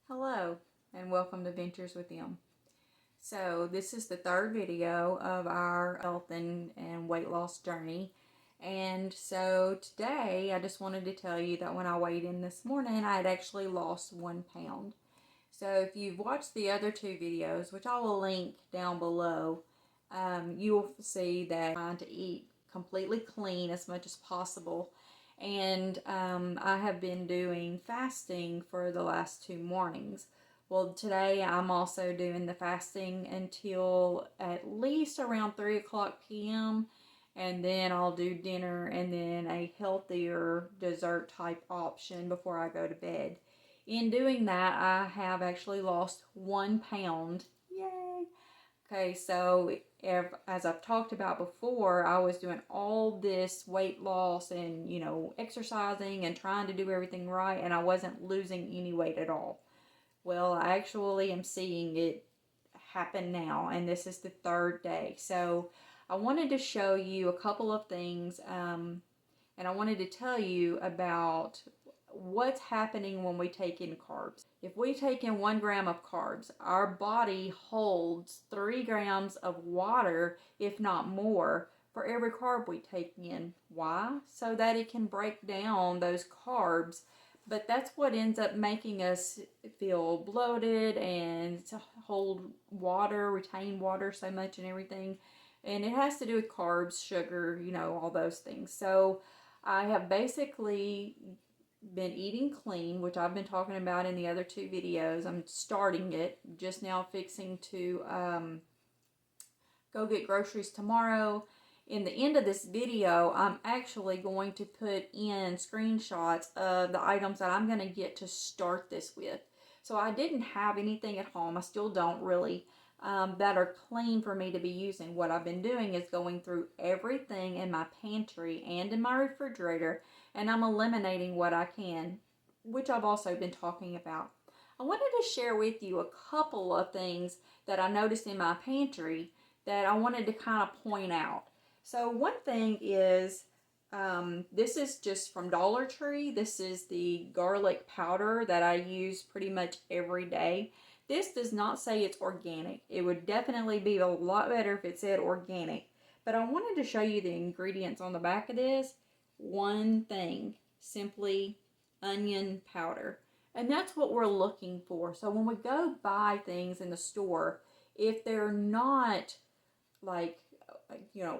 Hello and welcome to Ventures with Them. So this is the third video of our health and weight loss journey. And so today I just wanted to tell you that when I weighed in this morning, I had actually lost 1 pound. So if you've watched the other two videos, which I will link down below, you will see that I'm trying to eat completely clean as much as possible. And I have been doing fasting for the last 2 mornings. Well, today I'm also doing the fasting until at least around 3 o'clock p.m. And then I'll do dinner and then a healthier dessert type option before I go to bed. In doing that, I have actually lost 1 pound. Yay! Okay, so as I've talked about before, I was doing all this weight loss and, exercising and trying to do everything right, and I wasn't losing any weight at all. Well, I actually am seeing it happen now, and this is the third day. So I wanted to show you a couple of things, and I wanted to tell you about what's happening when we take in carbs. If we take in 1 gram of carbs, our body holds 3 grams of water, if not more, for every carb we take in. Why? So that it can break down those carbs. But that's what ends up making us feel bloated and to hold water, retain water so much and everything. And it has to do with carbs, sugar, all those things. So I have basically been eating clean, which I've been talking about in the other 2 videos. I'm starting it, just now fixing to go get groceries tomorrow. In the end of this video, I'm actually going to put in screenshots of the items that I'm going to get to start this with. So I didn't have anything at home. I still don't really, that are clean for me to be using. What I've been doing is going through everything in my pantry and in my refrigerator, and I'm eliminating what I can, which I've also been talking about. I wanted to share with you a couple of things that I noticed in my pantry that I wanted to kind of point out. So one thing is, this is just from Dollar Tree. This is the garlic powder that I use pretty much every day. This does not say it's organic. It would definitely be a lot better if it said organic. But I wanted to show you the ingredients on the back of this. One thing, simply onion powder. And that's what we're looking for. So when we go buy things in the store, if they're not like,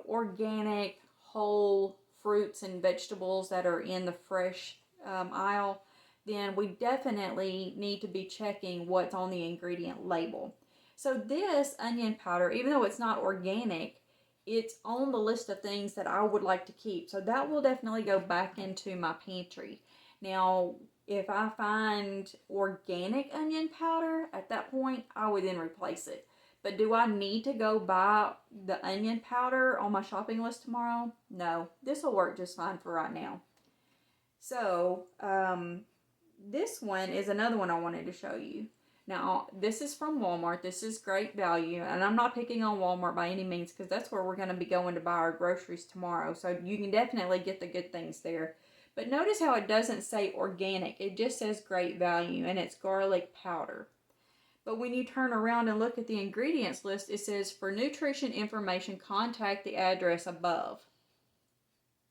organic, whole fruits and vegetables that are in the fresh aisle, then we definitely need to be checking what's on the ingredient label. So this onion powder, even though it's not organic, it's on the list of things that I would like to keep. So that will definitely go back into my pantry. Now, if I find organic onion powder, at that point, I would then replace it. But do I need to go buy the onion powder on my shopping list tomorrow? No, this will work just fine for right now. So, this one is another one I wanted to show you. Now, this is from Walmart. This is great value, and I'm not picking on Walmart by any means because that's where we're going to be going to buy our groceries tomorrow. So you can definitely get the good things there. But notice how it doesn't say organic. It just says great value, and it's garlic powder. But when you turn around and look at the ingredients list, it says, for nutrition information, contact the address above.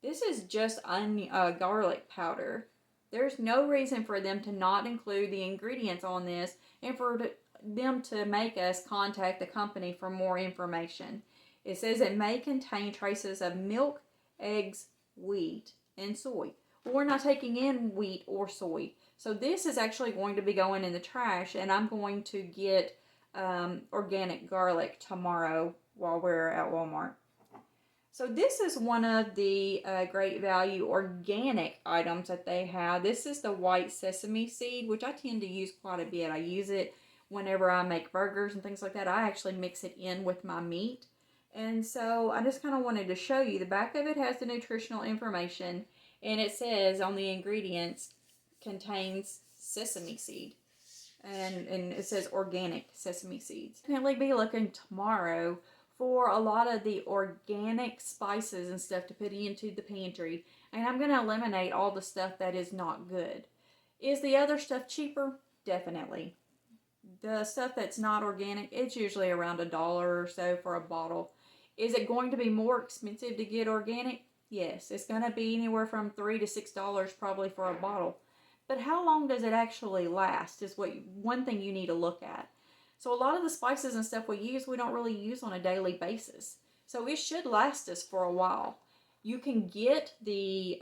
This is just garlic powder. There's no reason for them to not include the ingredients on this and for them to make us contact the company for more information. It says it may contain traces of milk, eggs, wheat, and soy. Well, we're not taking in wheat or soy. So this is actually going to be going in the trash, and I'm going to get organic garlic tomorrow while we're at Walmart. So this is one of the great value organic items that they have. This is the white sesame seed, which I tend to use quite a bit. I use it whenever I make burgers and things like that. I actually mix it in with my meat. And so I just kind of wanted to show you. The back of it has the nutritional information, and it says on the ingredients contains sesame seed. And it says organic sesame seeds. Definitely be looking tomorrow for a lot of the organic spices and stuff to put into the pantry. And I'm going to eliminate all the stuff that is not good. Is the other stuff cheaper? Definitely. The stuff that's not organic, it's usually around $1 or so for a bottle. Is it going to be more expensive to get organic? Yes, it's going to be anywhere from $3 to $6 probably for a bottle. But how long does it actually last is one thing you need to look at. So a lot of the spices and stuff we use, we don't really use on a daily basis. So it should last us for a while. You can get the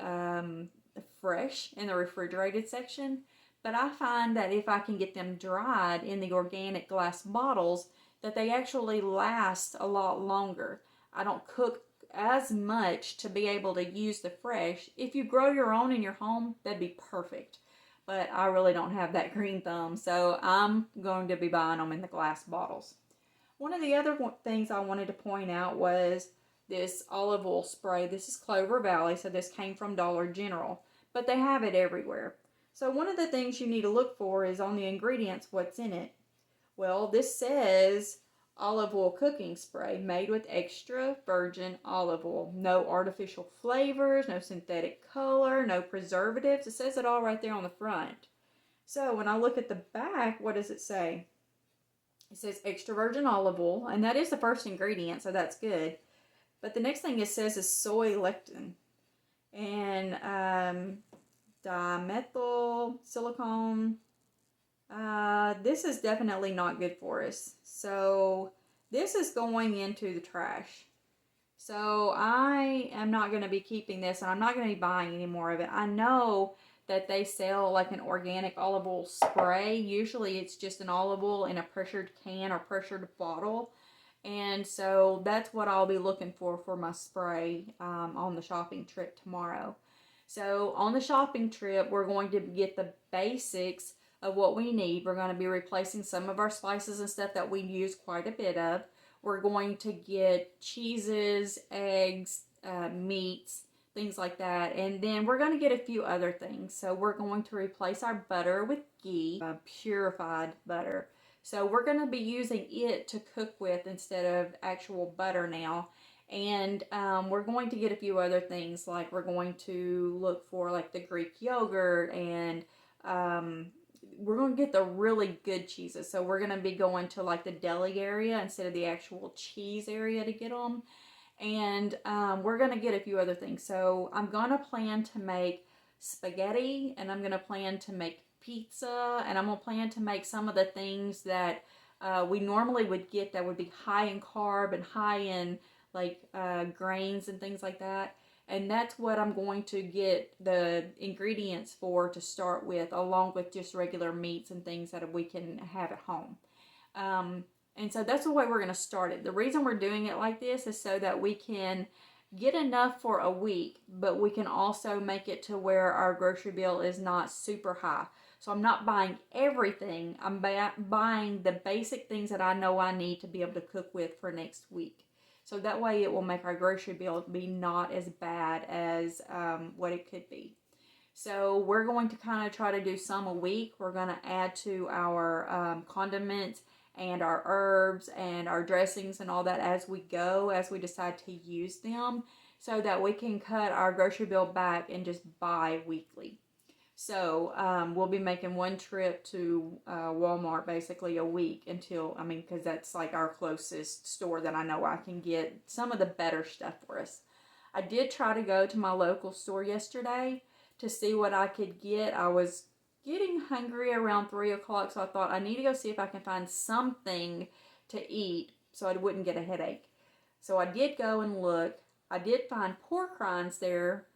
fresh in the refrigerated section, but I find that if I can get them dried in the organic glass bottles, that they actually last a lot longer. I don't cook as much to be able to use the fresh. If you grow your own in your home, that'd be perfect. But I really don't have that green thumb, so I'm going to be buying them in the glass bottles. One of the other things I wanted to point out was this olive oil spray. This is Clover Valley, so this came from Dollar General, but they have it everywhere. So one of the things you need to look for is on the ingredients, what's in it. Well, this says olive oil cooking spray made with extra virgin olive oil. No artificial flavors, no synthetic color, no preservatives. It says it all right there on the front. So when I look at the back, what does it say? It says extra virgin olive oil, and that is the first ingredient, so that's good. But the next thing it says is soy lectin and dimethyl silicone. This is definitely not good for us. So this is going into the trash. So I am not going to be keeping this, and I'm not going to be buying any more of it. I know that they sell like an organic olive oil spray. Usually it's just an olive oil in a pressured can or pressured bottle. And so that's what I'll be looking for my spray on the shopping trip tomorrow. So on the shopping trip, we're going to get the basics of what we need. We're going to be replacing some of our spices and stuff that we use quite a bit of. We're going to get cheeses, eggs, meats, things like that. And then we're going to get a few other things. So we're going to replace our butter with ghee, purified butter. So we're going to be using it to cook with instead of actual butter now. And we're going to get a few other things, like we're going to look for like the Greek yogurt, and we're going to get the really good cheeses. So we're going to be going to like the deli area instead of the actual cheese area to get them. And we're going to get a few other things. So I'm going to plan to make spaghetti, and I'm going to plan to make pizza, and I'm going to plan to make some of the things that we normally would get that would be high in carb and high in like grains and things like that. And that's what I'm going to get the ingredients for to start with, along with just regular meats and things that we can have at home. And so that's the way we're going to start it. The reason we're doing it like this is so that we can get enough for a week, but we can also make it to where our grocery bill is not super high. So I'm not buying everything. I'm buying the basic things that I know I need to be able to cook with for next week. So that way it will make our grocery bill be not as bad as what it could be. So we're going to kind of try to do some a week. We're going to add to our condiments and our herbs and our dressings and all that as we go, as we decide to use them, so that we can cut our grocery bill back and just buy weekly. So we'll be making one trip to Walmart basically a week until, because that's like our closest store that I know I can get some of the better stuff for us. I did try to go to my local store yesterday to see what I could get. I was getting hungry around 3 o'clock, so I thought I need to go see if I can find something to eat so I wouldn't get a headache. So I did go and look. I did find pork rinds there.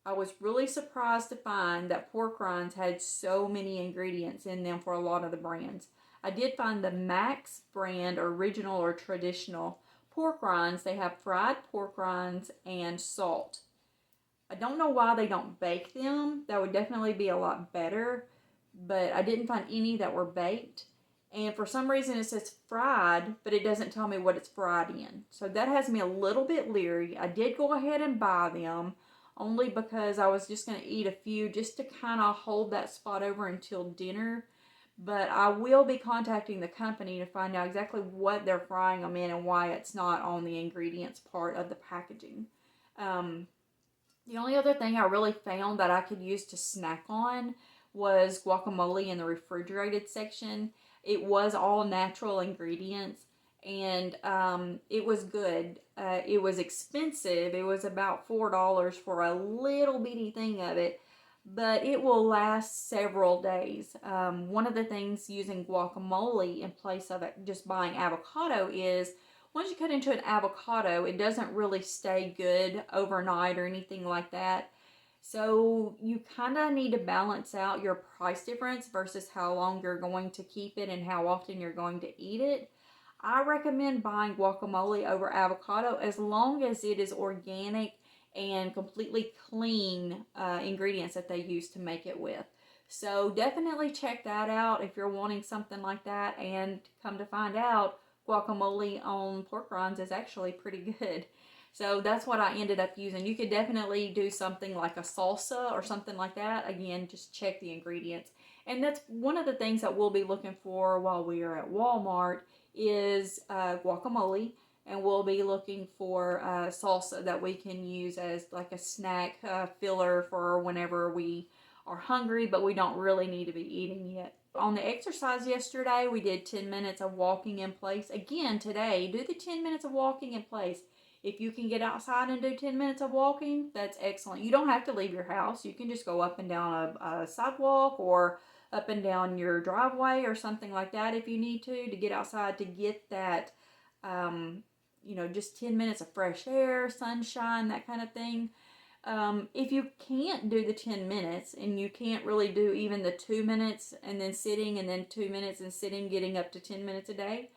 I was really surprised to find that pork rinds had so many ingredients in them for a lot of the brands. I did find the Max brand original or traditional pork rinds. They have fried pork rinds and salt. I don't know why they don't bake them. That would definitely be a lot better, but I didn't find any that were baked. And for some reason it says fried, but it doesn't tell me what it's fried in. So that has me a little bit leery. I did go ahead and buy them, only because I was just going to eat a few just to kind of hold that spot over until dinner. But I will be contacting the company to find out exactly what they're frying them in and why it's not on the ingredients part of the packaging. The only other thing I really found that I could use to snack on was guacamole in the refrigerated section. It was all natural ingredients, and it was good. It was expensive. It was about $4 for a little bitty thing of it, but it will last several days. One of the things using guacamole in place of just buying avocado is once you cut into an avocado, it doesn't really stay good overnight or anything like that. So you kind of need to balance out your price difference versus how long you're going to keep it and how often you're going to eat it. I recommend buying guacamole over avocado as long as it is organic and completely clean ingredients that they use to make it with. So definitely check that out if you're wanting something like that, and come to find out, guacamole on pork rinds is actually pretty good. So that's what I ended up using. You could definitely do something like a salsa or something like that. Again, just check the ingredients. And that's one of the things that we'll be looking for while we are at Walmart is guacamole. And we'll be looking for salsa that we can use as like a snack filler for whenever we are hungry, but we don't really need to be eating yet. On the exercise yesterday, we did 10 minutes of walking in place. Again, today, do the 10 minutes of walking in place. If you can get outside and do 10 minutes of walking, that's excellent. You don't have to leave your house. You can just go up and down a sidewalk or up and down your driveway or something like that if you need to get outside to get that, just 10 minutes of fresh air, sunshine, that kind of thing. If you can't do the 10 minutes and you can't really do even the 2 minutes and then sitting and then 2 minutes and sitting, getting up to 10 minutes a day,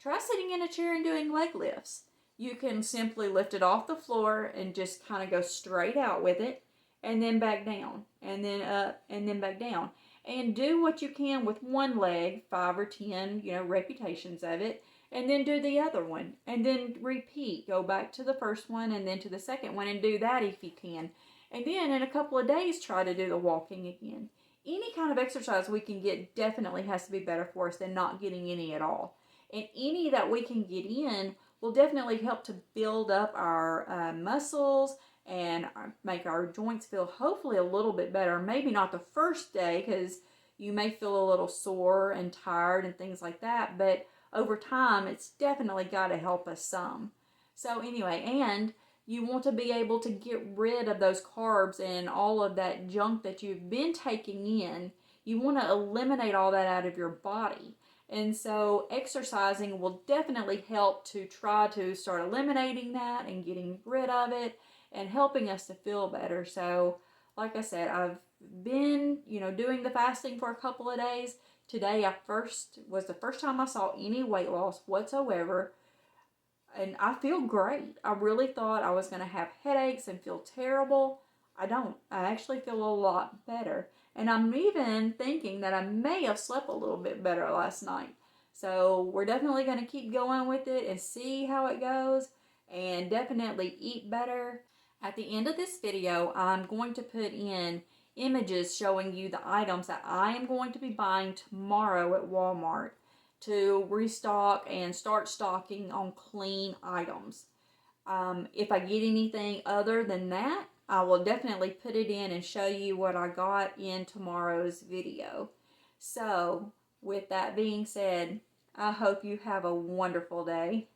try sitting in a chair and doing leg lifts. You can simply lift it off the floor and just kind of go straight out with it, and then back down, and then up, and then back down. And do what you can with one leg, 5 or 10, repetitions of it, and then do the other one, and then repeat. Go back to the first one, and then to the second one, and do that if you can. And then in a couple of days, try to do the walking again. Any kind of exercise we can get definitely has to be better for us than not getting any at all. And any that we can get in will definitely help to build up our muscles and make our joints feel hopefully a little bit better. Maybe not the first day, because you may feel a little sore and tired and things like that, but over time it's definitely got to help us some. So anyway, and you want to be able to get rid of those carbs and all of that junk that you've been taking in. You want to eliminate all that out of your body. And so exercising will definitely help to try to start eliminating that and getting rid of it and helping us to feel better. So like I said, I've been, doing the fasting for a couple of days. Today was the first time I saw any weight loss whatsoever. And I feel great. I really thought I was going to have headaches and feel terrible. I don't. I actually feel a lot better. And I'm even thinking that I may have slept a little bit better last night. So we're definitely going to keep going with it and see how it goes. And definitely eat better. At the end of this video, I'm going to put in images showing you the items that I am going to be buying tomorrow at Walmart to restock and start stocking on clean items. If I get anything other than that, I will definitely put it in and show you what I got in tomorrow's video. So, with that being said, I hope you have a wonderful day.